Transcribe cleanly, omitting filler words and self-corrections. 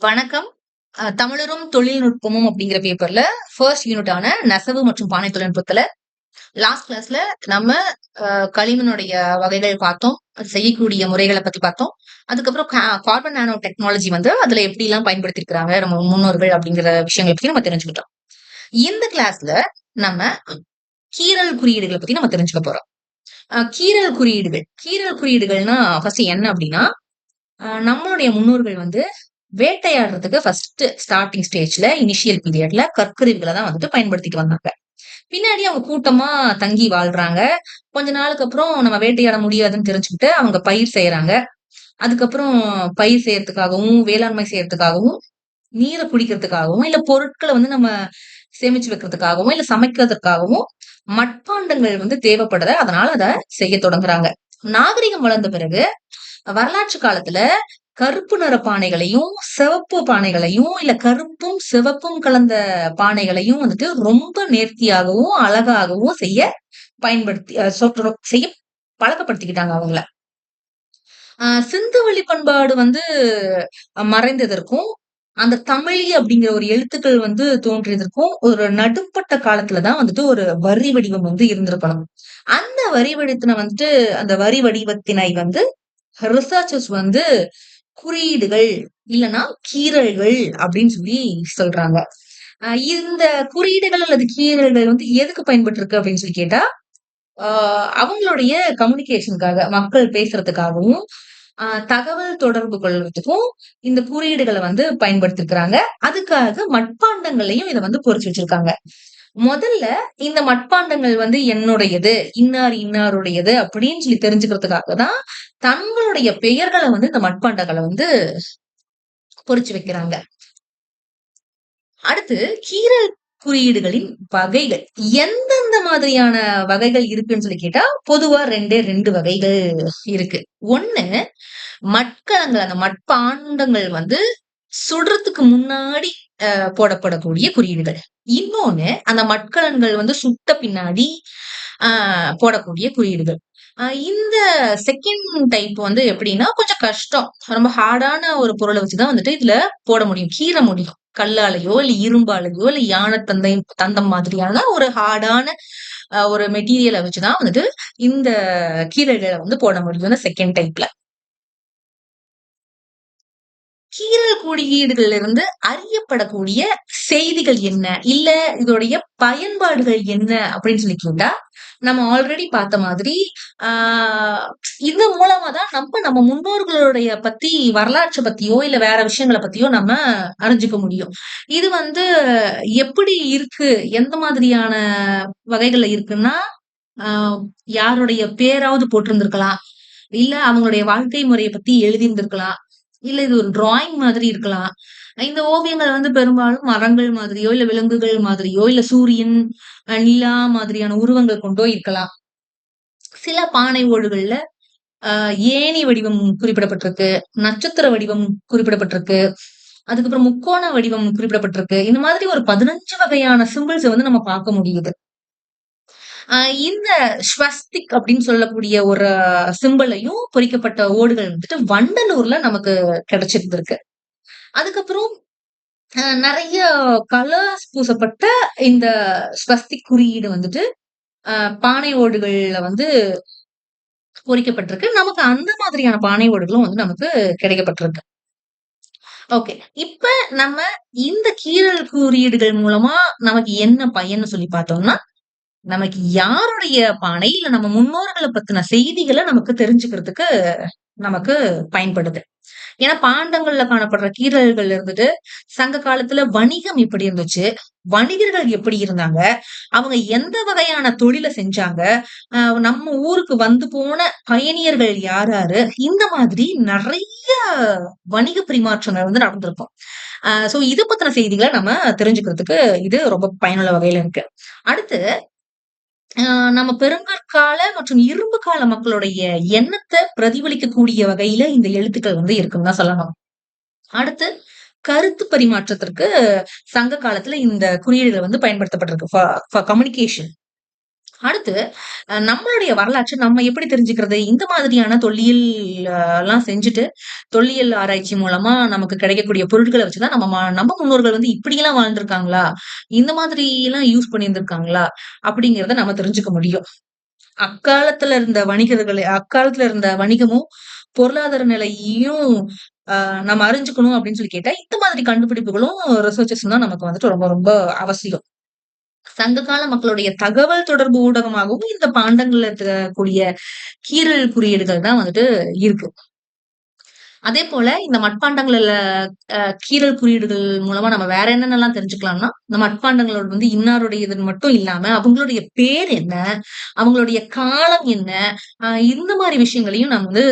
வணக்கம். தமிழரும் தொழில்நுட்பமும் அப்படிங்கிற பேப்பர்ல ஃபர்ஸ்ட் யூனிட்டான நெசவு மற்றும் பானை தொழில்நுட்பத்துல லாஸ்ட் கிளாஸ்ல நம்ம களிமண்ணுடைய வகைகள் பார்த்தோம். அது செய்யக்கூடிய முறைகளை பத்தி பார்த்தோம். அதுக்கப்புறம் கார்பன் நானோ டெக்னாலஜி வந்து அதுல எப்படி எல்லாம் பயன்படுத்திருக்கிறாங்க நம்ம முன்னோர்கள் அப்படிங்கிற விஷயங்களை பத்தி நம்ம தெரிஞ்சுக்கிட்டோம். இந்த கிளாஸ்ல நம்ம கீறல் குறியீடுகளை பத்தி நம்ம தெரிஞ்சுக்க போறோம். கீறல் குறியீடுகள்னா ஃபர்ஸ்ட் என்ன அப்படின்னா, நம்மளுடைய முன்னோர்கள் வந்து வேட்டையாடுறதுக்கு ஃபர்ஸ்ட் ஸ்டார்டிங் ஸ்டேஜ்ல இனிஷியல் பீரியட்ல கற்கருவிகளை தான் வந்துட்டு பயன்படுத்திட்டு வந்தாங்க. பின்னாடி அவங்க கூட்டமா தங்கி வாழ்றாங்க. கொஞ்ச நாளுக்கு அப்புறம் நம்ம வேட்டையாட முடியாதுன்னு தெரிஞ்சுக்கிட்டு அவங்க பயிர் செய்யறாங்க. அதுக்கப்புறம் பயிர் செய்யறதுக்காகவும், வேளாண்மை செய்யறதுக்காகவும், நீரை குடிக்கிறதுக்காகவும், இல்ல பொருட்களை வந்து நம்ம சேமிச்சு வைக்கிறதுக்காகவும், இல்ல சமைக்கிறதுக்காகவும் மட்பாண்டங்கள் வந்து தேவைப்படுது. அதனால அத செய்ய தொடங்குறாங்க. நாகரிகம் வளர்ந்த பிறகு வரலாற்று காலத்துல கருப்பு நிற பானைகளையும், சிவப்பு பானைகளையும், இல்ல கருப்பும், சிவப்பும் கலந்த பானைகளையும் வந்துட்டு ரொம்ப நேர்த்தியாகவும், அழகாகவும் பயன்படுத்தி செய்ய பழக்கப்படுத்திக்கிட்டாங்க அவங்கள. சிந்துவெளி பண்பாடு வந்து மறைந்ததற்கும், அந்த தமிழி அப்படிங்கிற ஒரு எழுத்துக்கள் வந்து தோன்றியதற்கும் ஒரு நடுப்பட்ட காலத்துலதான் வந்துட்டு ஒரு வரி வடிவம் வந்து இருந்திருக்கணும். அந்த வரி வடிவத்தின வந்துட்டு அந்த வரி வடிவத்தினை வந்து ரிசர்ச்சர்ஸ் வந்து குறியீடுகள் இல்லைன்னா கீறல்கள் அப்படின்னு சொல்லி சொல்றாங்க. இந்த குறியீடுகள் அல்லது கீறல்கள் வந்து எதுக்கு பயன்பட்டு இருக்கு அப்படின்னு சொல்லி கேட்டா, அவங்களுடைய கம்யூனிகேஷனுக்காக மக்கள் பேசுறதுக்காகவும், தகவல் தொடர்பு கொள்றதுக்கும் இந்த குறியீடுகளை வந்து பயன்படுத்திருக்கிறாங்க. அதுக்காக மட்பாண்டங்களையும் இதை வந்து பொறிச்சு வச்சிருக்காங்க. முதல்ல இந்த மட்பாண்டங்கள் வந்து என்னுடையது, இன்னார் இன்னாருடையது அப்படின்னு சொல்லி தெரிஞ்சுக்கிறதுக்காக தான் தங்களுடைய பெயர்களை வந்து இந்த மட்பாண்டங்களை வந்து பொறிச்சு வைக்கிறாங்க. அடுத்து கீறல் குறியீடுகளின் வகைகள். எந்தெந்த மாதிரியான வகைகள் இருக்குன்னு சொல்லி கேட்டா, பொதுவா ரெண்டு வகைகள் இருக்கு. ஒண்ணு மட்கலங்கள், அந்த மட்பாண்டங்கள் வந்து சுடுறதுக்கு முன்னாடி போடப்படக்கூடிய குறியீடுகள். இன்னொன்னு அந்த மட்கலன்கள் வந்து சுட்ட பின்னாடி போடக்கூடிய குறியீடுகள். இந்த செகண்ட் டைப் வந்து எப்படின்னா கொஞ்சம் கஷ்டம். ரொம்ப ஹார்டான ஒரு பொருளை வச்சுதான் வந்துட்டு இதுல போட முடியும். கீற முடியும். கல்லாலேயோ, இல்ல இரும்பாலேயோ, இல்ல யானை தந்தம் மாதிரியான ஒரு ஹார்டான ஒரு மெட்டீரியலை வச்சுதான் வந்துட்டு இந்த கீறல்களை வந்து போட முடியும் இந்த செகண்ட் டைப்ல. கீறல் குறியீடுகள்ல இருந்து அறியப்படக்கூடிய செய்திகள் என்ன? இல்ல இதோடைய பயன்பாடுகள் என்ன அப்படின்னு சொல்லி கேட்டா, நம்ம ஆல்ரெடி பார்த்த மாதிரி, ஆஹ் இது மூலமா தான் நம்ம முன்னோர்களுடைய பத்தி வரலாற்றை பத்தியோ, இல்ல வேற விஷயங்கள பத்தியோ நம்ம அறிஞ்சுக்க முடியும். இது வந்து எப்படி இருக்கு? எந்த மாதிரியான வகைகள்ல இருக்குன்னா, ஆஹ் யாருடைய பேராவது போட்டிருந்திருக்கலாம். இல்ல அவங்களுடைய வாழ்க்கை முறைய பத்தி எழுதியிருந்திருக்கலாம். இல்ல இது ஒரு டிராயிங் மாதிரி இருக்கலாம். இந்த ஓவியங்கள் வந்து பெரும்பாலும் மரங்கள் மாதிரியோ, இல்ல விலங்குகள் மாதிரியோ, இல்ல சூரியன், நிலா மாதிரியான உருவங்கள் கொண்டோ இருக்கலாம். சில பானை ஓடுகள்ல ஏணி வடிவம் குறிப்பிடப்பட்டிருக்கு. நட்சத்திர வடிவம் குறிப்பிடப்பட்டிருக்கு. அதுக்கப்புறம் முக்கோண வடிவம் குறிப்பிடப்பட்டிருக்கு. இந்த மாதிரி ஒரு 15 வகையான சிம்பிள்ஸ வந்து நம்ம பார்க்க முடியுது. இந்த ஸ்வஸ்திக் அப்படின்னு சொல்லக்கூடிய ஒரு சிம்பிளையும் பொறிக்கப்பட்ட ஓடுகள் வந்துட்டு வண்டலூர்ல நமக்கு கிடைச்சிருந்திருக்கு. அதுக்கப்புறம் நெறைய கலர்ஸ் பூசப்பட்ட இந்த ஸ்வஸ்திக் குறியீடு வந்துட்டு பானை ஓடுகள்ல வந்து பொறிக்கப்பட்டிருக்கு. நமக்கு அந்த மாதிரியான பானை ஓடுகளும் வந்து நமக்கு கிடைக்கப்பட்டிருக்கு. ஓகே. இப்ப நம்ம இந்த கீறல் குறியீடுகள் மூலமா நமக்கு என்ன பயன்னு சொல்லி பார்த்தோம்னா, நமக்கு யாருடைய பானை, இல்ல நம்ம முன்னோர்கள பத்தின செய்திகள நமக்கு தெரிஞ்சுக்கிறதுக்கு நமக்கு பயன்படுது. ஏன்னா பாண்டங்கள்ல காணப்படுற கீறல்கள் இருந்துட்டு, சங்க காலத்துல வணிகம் எப்படி இருந்துச்சு? வணிகர்கள் எப்படி இருந்தாங்க? அவங்க எந்த வகையான தொழில செஞ்சாங்க? நம்ம ஊருக்கு வந்து போன பயணியர்கள் யார் யாரு? இந்த மாதிரி நெறைய வணிக பரிமாற்றங்கள் வந்து நடந்திருக்கும். சோ இத பத்தின செய்திகள நம்ம தெரிஞ்சுக்கிறதுக்கு இது ரொம்ப பயனுள்ள வகையில இருக்கு. அடுத்து நம்ம பெருங்கற்கால மற்றும் இரும்பு கால மக்களுடைய எண்ணத்த பிரதிபலிக்கக்கூடிய வகையில இந்த எழுத்துக்கள் வந்து இருக்குன்னு தான் சொல்லணும். அடுத்து கருத்து பரிமாற்றத்திற்கு சங்க காலத்துல இந்த குறியீடுகள் வந்து பயன்படுத்தப்பட்டிருக்கு. For communication. அடுத்து நம்மளுடைய வரலாற்று நம்ம எப்படி தெரிஞ்சுக்கிறது? இந்த மாதிரியான தொல்லியல் லாம் செஞ்சுட்டு, தொல்லியல் ஆராய்ச்சி மூலமா நமக்கு கிடைக்கக்கூடிய பொருட்கள வச்சு தான் நம்ம முன்னோர்கள் வந்து இப்படியெல்லாம் வாழ்ந்திருக்காங்களா? இந்த மாதிரிலாம் யூஸ் பண்ணியிருந்திருக்காங்களா? அப்படிங்கிறத நம்ம தெரிஞ்சுக்க முடியும். அக்காலத்துல இருந்த வணிகமும், பொருளாதார நிலையையும் நம்ம அறிஞ்சுக்கணும் அப்படின்னு சொல்லி கேட்டா, இந்த மாதிரி கண்டுபிடிப்புகளும், ரிசர்ச்சஸும் தான் நமக்கு வந்துட்டு ரொம்ப ரொம்ப அவசியம். சங்ககால மக்களுடைய தகவல் தொடர்பு ஊடகமாகவும் இந்த பாண்டங்கள்ல இருக்கக்கூடிய கீறல் குறியீடுகள் தான் வந்துட்டு இருக்கு. அதேபோல இந்த மட்பாண்டங்கள்ல கீறல் குறியீடுகள் மூலமா நம்ம வேற என்னென்னலாம் தெரிஞ்சுக்கலாம்னா, இந்த மட்பாண்டங்களோட வந்து இன்னாருடையதுன்னு மட்டும் இல்லாம, அவங்களுடைய பேர் என்ன? அவங்களுடைய காலம் என்ன? இந்த மாரி விஷயங்களையும் நம்ம வந்து